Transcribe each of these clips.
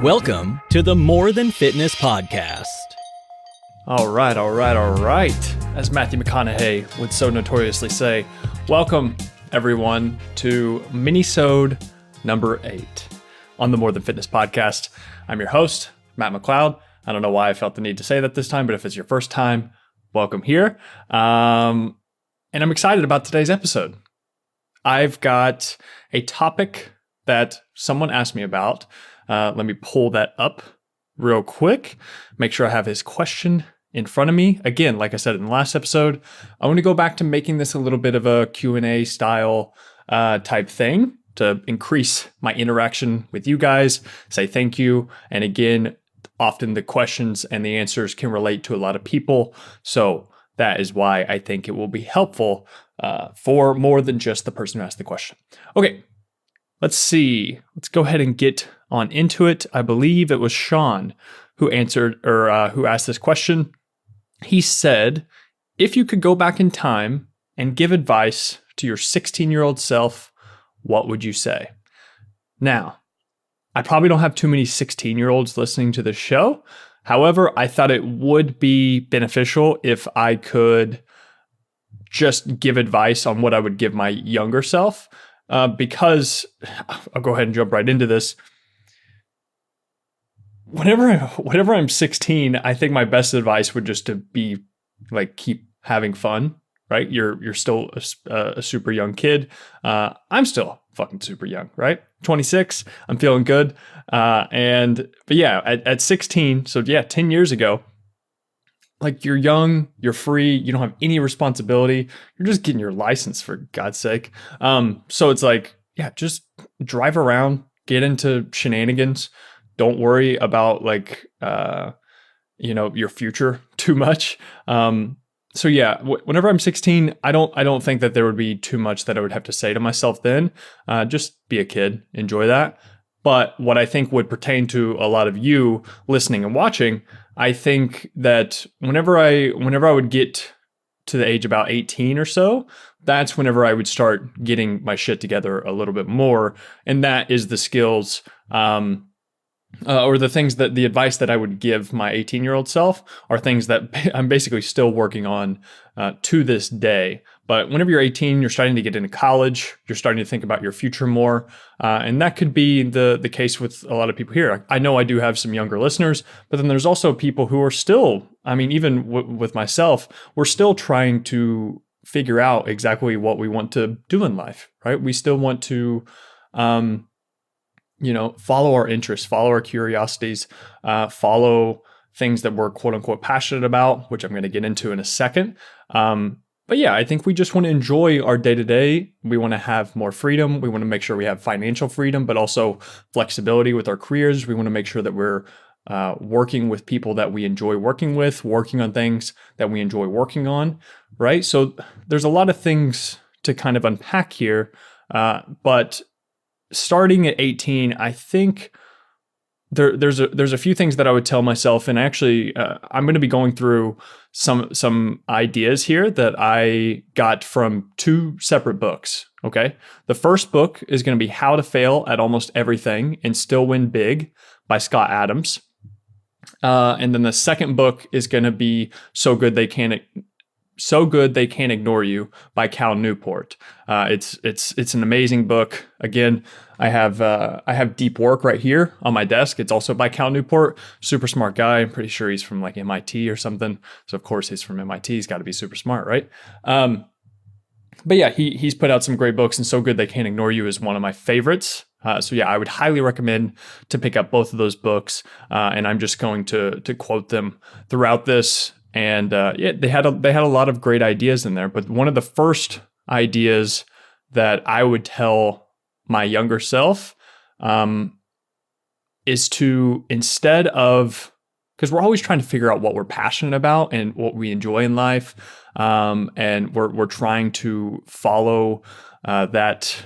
Welcome to the More Than Fitness podcast. All right. As Matthew McConaughey would so notoriously say, welcome everyone to Minisode number 8 on the More Than Fitness podcast. I'm your host, Matt McLeod. I don't know why I felt the need to say that this time, but if it's your first time, welcome here. And I'm excited about today's episode. I've got a topic that someone asked me about. Let me pull that up real quick. Make sure I have his question in front of me. Again, like I said in the last episode, I want to go back to making this a little bit of a Q&A style type thing to increase my interaction with you guys, say thank you. And again, often the questions and the answers can relate to a lot of people. So that is why I think it will be helpful for more than just the person who asked the question. Okay, let's see. Let's go ahead and get on into it. I believe it was Sean who answered or who asked this question. He said, if you could go back in time and give advice to your 16-year-old self, what would you say? Now, I probably don't have too many 16-year-olds listening to this show. However, I thought it would be beneficial if I could just give advice on what I would give my younger self, because I'll go ahead and jump right into this. Whenever I'm 16, I think my best advice would just to be like, keep having fun, right? You're still a super young kid. I'm still fucking super young, right? 26, I'm feeling good. But yeah, at 16, so yeah, 10 years ago, like you're young, you're free, you don't have any responsibility. You're just getting your license for God's sake. So it's like, yeah, just drive around, get into shenanigans. Don't worry about like, your future too much. So yeah, whenever I'm 16, I don't think that there would be too much that I would have to say to myself then. Just be a kid, enjoy that. But what I think would pertain to a lot of you listening and watching, I think that whenever I would get to the age about 18 or so, that's whenever I would start getting my shit together a little bit more. And that is the skills, or the things that the advice that I would give my 18-year-old self are things that I'm basically still working on to this day. But whenever you're 18, you're starting to get into college, you're starting to think about your future more. And that could be the case with a lot of people here. I know I do have some younger listeners, but then there's also people who are still, even with myself, we're still trying to figure out exactly what we want to do in life, right? We still want to, follow our interests, follow our curiosities, follow things that we're quote unquote passionate about, which I'm going to get into in a second. But yeah, I think we just want to enjoy our day to day. We want to have more freedom. We want to make sure we have financial freedom, but also flexibility with our careers. We want to make sure that we're working with people that we enjoy working with, working on things that we enjoy working on, right? So there's a lot of things to kind of unpack here, but starting at 18, I think there's a few things that I would tell myself, and actually, I'm going to be going through some ideas here that I got from 2 separate books. Okay, the first book is going to be How to Fail at Almost Everything and Still Win Big by Scott Adams, and then the second book is going to be So Good They Can't Ignore You by Cal Newport. It's an amazing book. Again, I have Deep Work right here on my desk. It's also by Cal Newport. Super smart guy. I'm pretty sure he's from like MIT or something. So of course he's from MIT. He's got to be super smart, right? But yeah, he's put out some great books, and So Good They Can't Ignore You is one of my favorites. So yeah, I would highly recommend to pick up both of those books. And I'm just going to quote them throughout this. And they had a lot of great ideas in there. But one of the first ideas that I would tell my younger self is to, instead of, because we're always trying to figure out what we're passionate about and what we enjoy in life, and we're trying to follow that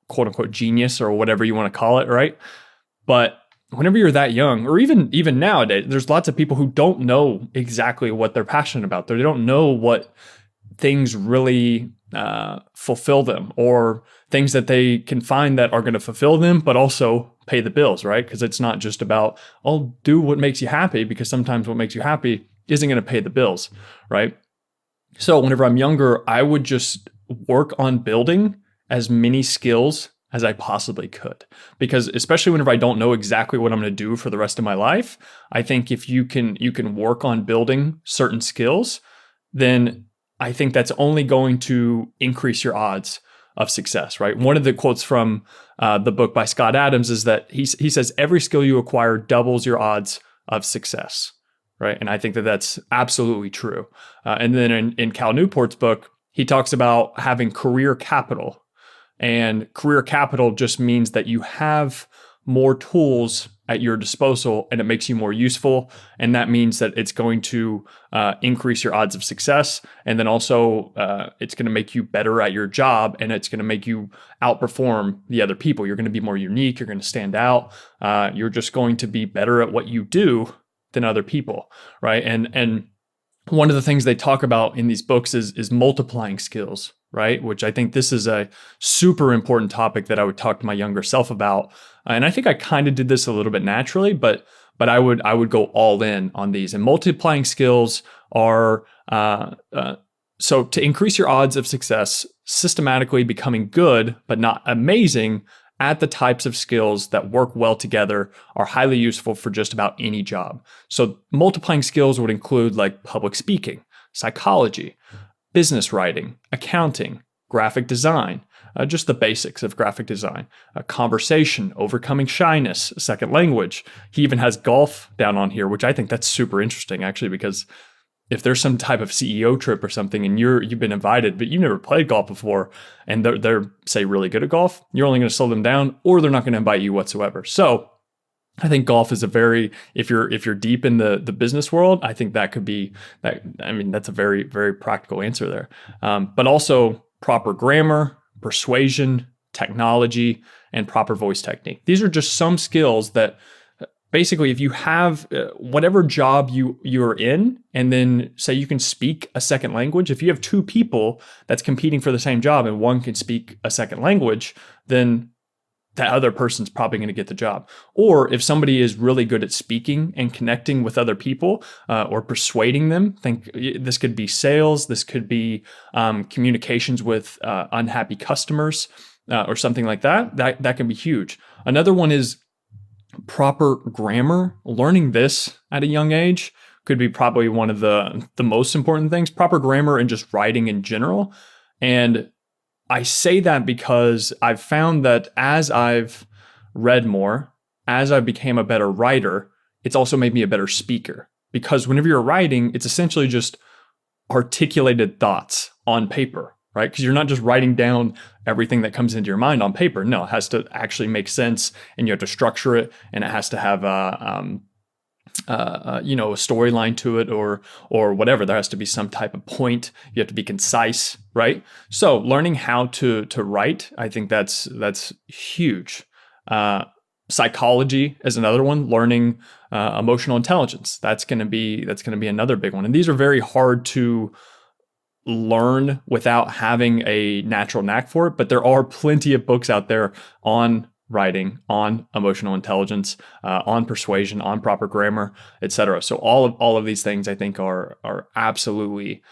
quote unquote genius or whatever you want to call it, right? But whenever you're that young, or even nowadays, there's lots of people who don't know exactly what they're passionate about. They don't know what things really fulfill them, or things that they can find that are going to fulfill them, but also pay the bills, right? Because it's not just about, oh, do what makes you happy, because sometimes what makes you happy isn't going to pay the bills, right? So whenever I'm younger, I would just work on building as many skills as I possibly could. Because especially whenever I don't know exactly what I'm going to do for the rest of my life, I think if you can work on building certain skills, then I think that's only going to increase your odds of success, right? One of the quotes from the book by Scott Adams is that he says, every skill you acquire doubles your odds of success, right? And I think that that's absolutely true. And then in Cal Newport's book, he talks about having career capital. And career capital just means that you have more tools at your disposal and it makes you more useful. And that means that it's going to increase your odds of success. And then also it's going to make you better at your job, and it's going to make you outperform the other people. You're going to be more unique. You're going to stand out. You're just going to be better at what you do than other people, right? And one of the things they talk about in these books is multiplying skills, right? Which I think this is a super important topic that I would talk to my younger self about. And I think I kind of did this a little bit naturally, but I would go all in on these. And multiplying skills are so to increase your odds of success, systematically becoming good but not amazing at the types of skills that work well together are highly useful for just about any job. So multiplying skills would include like public speaking, psychology, business writing, accounting, graphic design, just the basics of graphic design, conversation, overcoming shyness, a second language. He even has golf down on here, which I think that's super interesting actually, because if there's some type of CEO trip or something and you've been invited, but you've never played golf before, and they're say really good at golf, you're only going to slow them down, or they're not going to invite you whatsoever. So I think golf is a very, if you're deep in the business world, I think that could be that. I mean, that's a very, very practical answer there. But also proper grammar, persuasion, technology, and proper voice technique. These are just some skills that basically, if you have whatever job you're in, and then say you can speak a second language, if you have two people that's competing for the same job and one can speak a second language, then that other person's probably going to get the job. Or if somebody is really good at speaking and connecting with other people or persuading them, think this could be sales, this could be communications with unhappy customers or something like that. That can be huge. Another one is proper grammar. Learning this at a young age could be probably one of the most important things. Proper grammar and just writing in general. And I say that because I've found that as I've read more, as I became a better writer, it's also made me a better speaker. Because whenever you're writing, it's essentially just articulated thoughts on paper, right? Because you're not just writing down everything that comes into your mind on paper. No, it has to actually make sense, and you have to structure it, and it has to have a storyline to it, or whatever. There has to be some type of point. You have to be concise, right? So learning how to write, I think that's huge. Psychology is another one. Learning emotional intelligence. That's going to be another big one. And these are very hard to learn without having a natural knack for it. But there are plenty of books out there on writing, on emotional intelligence, on persuasion, on proper grammar, etc. So all of these things I think are absolutely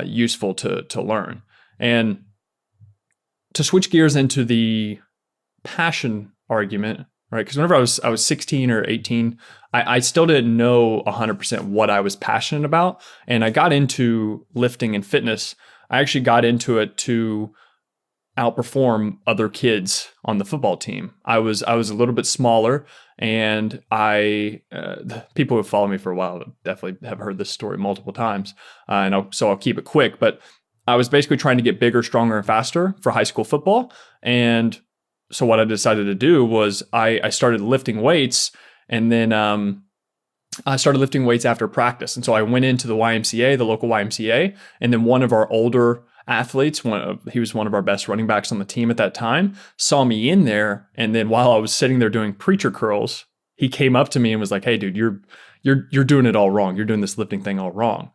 useful to learn. And to switch gears into the passion argument, right? Because whenever I was 16 or 18, I still didn't know 100% what I was passionate about, and I got into lifting and fitness. I actually got into it to outperform other kids on the football team. I was a little bit smaller, and people who follow me for a while definitely have heard this story multiple times, so I'll keep it quick. But I was basically trying to get bigger, stronger, and faster for high school football. And so what I decided to do was I started lifting weights, and then I started lifting weights after practice. And so I went into the YMCA, the local YMCA, and then one of our older athletes, he was one of our best running backs on the team at that time, saw me in there. And then while I was sitting there doing preacher curls, he came up to me and was like, "Hey, dude, you're doing it all wrong. You're doing this lifting thing all wrong."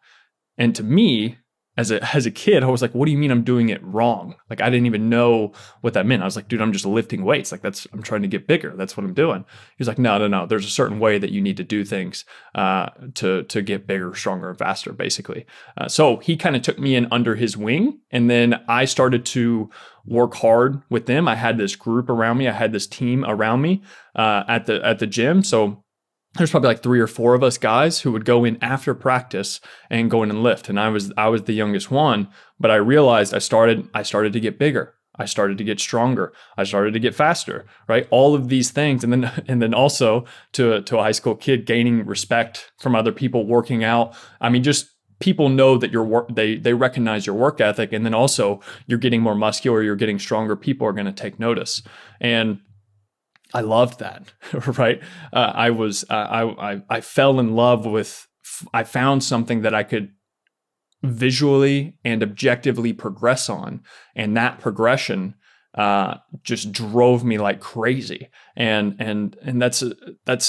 And to me, as a kid, I was like, what do you mean I'm doing it wrong? Like, I didn't even know what that meant. I was like, dude, I'm just lifting weights. Like, I'm trying to get bigger. That's what I'm doing. He's like, no. There's a certain way that you need to do things to get bigger, stronger, and faster, basically. So he kind of took me in under his wing. And then I started to work hard with them. I had this group around me. I had this team around me at the gym. So there's probably like 3 or 4 of us guys who would go in after practice and go in and lift. And I was the youngest one, but I realized I started to get bigger. I started to get stronger. I started to get faster, right? All of these things. And then also to a high school kid, gaining respect from other people, working out. I mean, just people know that your work, they recognize your work ethic. And then also you're getting more muscular, you're getting stronger. People are going to take notice. And I loved that, right? I fell in love with, I found something that I could visually and objectively progress on. And that progression just drove me like crazy. And that's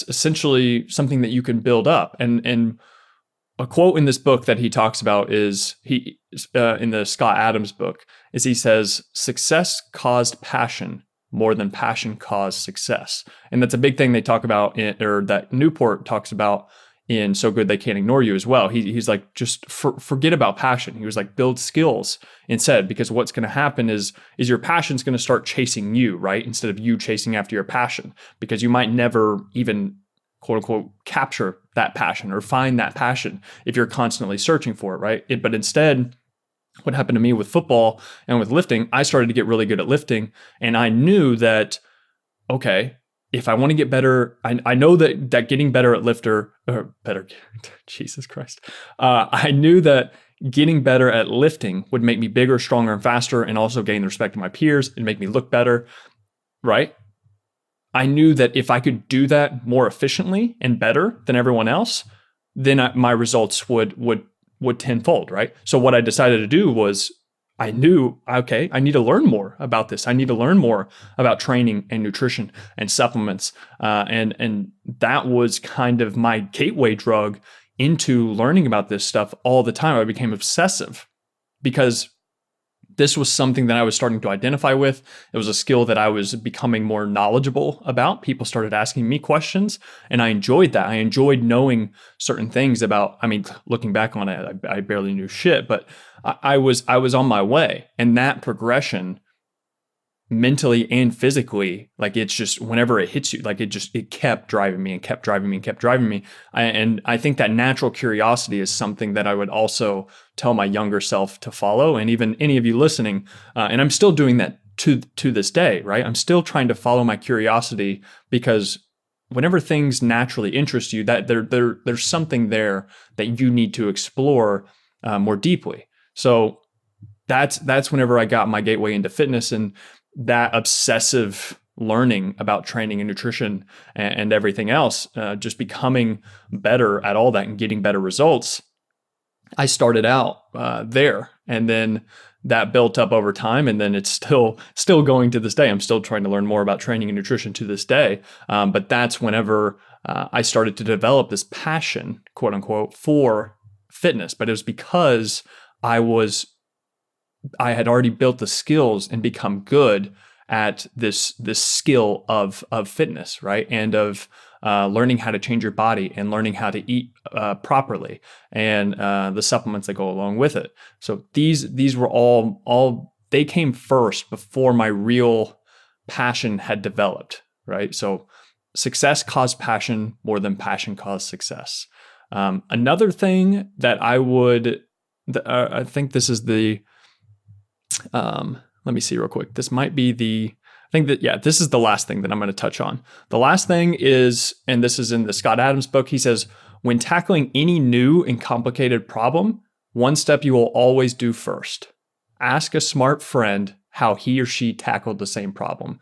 essentially something that you can build up. And a quote in this book that he talks about is, in the Scott Adams book, is he says, "Success caused passion more than passion caused success." And that's a big thing they talk about, or that Newport talks about in So Good They Can't Ignore You as well. He's like, just forget about passion. He was like, build skills instead, because what's going to happen is your passion's going to start chasing you, right? Instead of you chasing after your passion, because you might never even quote unquote capture that passion or find that passion if you're constantly searching for it, right? But instead, what happened to me with football and with lifting, I started to get really good at lifting. And I knew that, okay, if I want to get better, I know that getting better at Jesus Christ. I knew that getting better at lifting would make me bigger, stronger, and faster, and also gain the respect of my peers and make me look better, right? I knew that if I could do that more efficiently and better than everyone else, then my results would tenfold, right? So what I decided to do was, I knew, okay, I need to learn more about this. I need to learn more about training and nutrition and supplements. And that was kind of my gateway drug into learning about this stuff all the time. I became obsessive because this was something that I was starting to identify with. It was a skill that I was becoming more knowledgeable about. People started asking me questions, and I enjoyed that. I enjoyed knowing certain things about, I mean, looking back on it, I barely knew shit, but I was on my way. And that progression, mentally and physically, like, it's just, whenever it hits you, like, it kept driving me and kept driving me and kept driving me. And I think that natural curiosity is something that I would also tell my younger self to follow. And even any of you listening, and I'm still doing that to this day, right? I'm still trying to follow my curiosity, because whenever things naturally interest you, that there's something there that you need to explore more deeply. So that's whenever I got my gateway into fitness, and that obsessive learning about training and nutrition and everything else, just becoming better at all that and getting better results. I started out there, and then that built up over time, and then it's still going to this day. I'm still trying to learn more about training and nutrition to this day. But that's whenever I started to develop this passion, quote unquote, for fitness. But it was because I had already built the skills and become good at this skill of fitness, right? And of learning how to change your body and learning how to eat properly, and the supplements that go along with it. So these were all they came first before my real passion had developed, right? So success caused passion more than passion caused success. Another thing that I think this is the let me see real quick. This might be this is the last thing that I'm going to touch on. The last thing is, and this is in the Scott Adams book, he says, when tackling any new and complicated problem, one step you will always do first. Ask a smart friend how he or she tackled the same problem.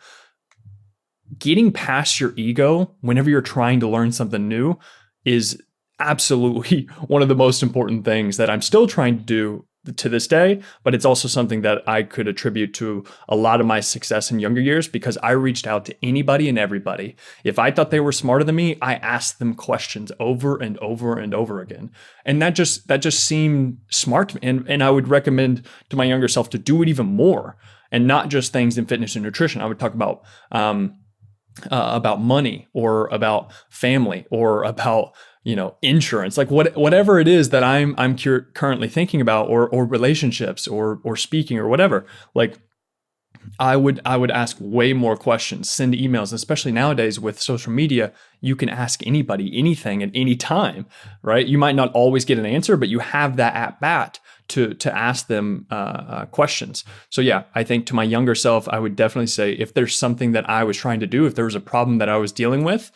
Getting past your ego whenever you're trying to learn something new is absolutely one of the most important things that I'm still trying to do to this day, but it's also something that I could attribute to a lot of my success in younger years because I reached out to anybody and everybody. If I thought they were smarter than me, I asked them questions over and over and over again. And that just seemed smart to me. And I would recommend to my younger self to do it even more, and not just things in fitness and nutrition. I would talk about money, or about family, or about insurance, like whatever it is that I'm currently thinking about, or relationships, or speaking, or whatever. Like I would ask way more questions, send emails, especially nowadays with social media. You can ask anybody anything at any time, right? You might not always get an answer, but you have that at bat to ask them questions. So yeah, I think to my younger self, I would definitely say if there's something that I was trying to do, if there was a problem that I was dealing with,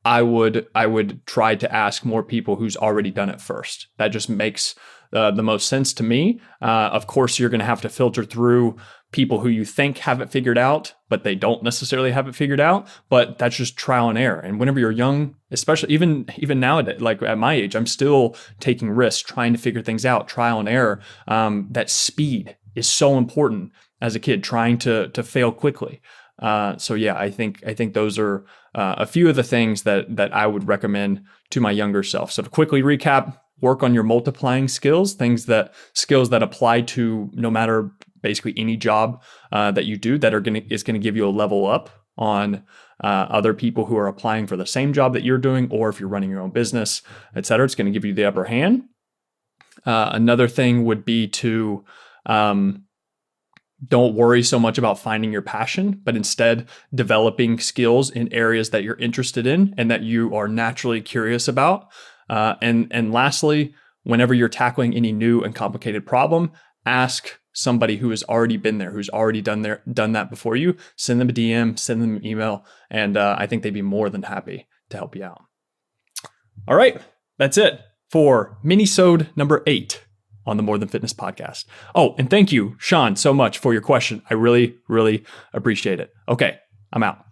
I would try to ask more people who's already done it first. That just makes the most sense to me. Of course, you're going to have to filter through people who you think have it figured out, but they don't necessarily have it figured out. But that's just trial and error. And whenever you're young, especially even nowadays, like at my age, I'm still taking risks, trying to figure things out, trial and error. That speed is so important as a kid, trying to fail quickly. So yeah, I think those are a few of the things that I would recommend to my younger self. So to quickly recap, work on your multiplying skills, skills that apply to no matter basically any job that you do, that is going to give you a level up on other people who are applying for the same job that you're doing, or if you're running your own business, et cetera. It's going to give you the upper hand. Another thing would be to don't worry so much about finding your passion, but instead developing skills in areas that you're interested in and that you are naturally curious about. And lastly, whenever you're tackling any new and complicated problem, ask somebody who has already been there, who's already done that before you. Send them a DM, send them an email, and I think they'd be more than happy to help you out. All right, that's it for Minisode number 8 on the More Than Fitness podcast. Oh, and thank you, Sean, so much for your question. I really, really appreciate it. Okay, I'm out.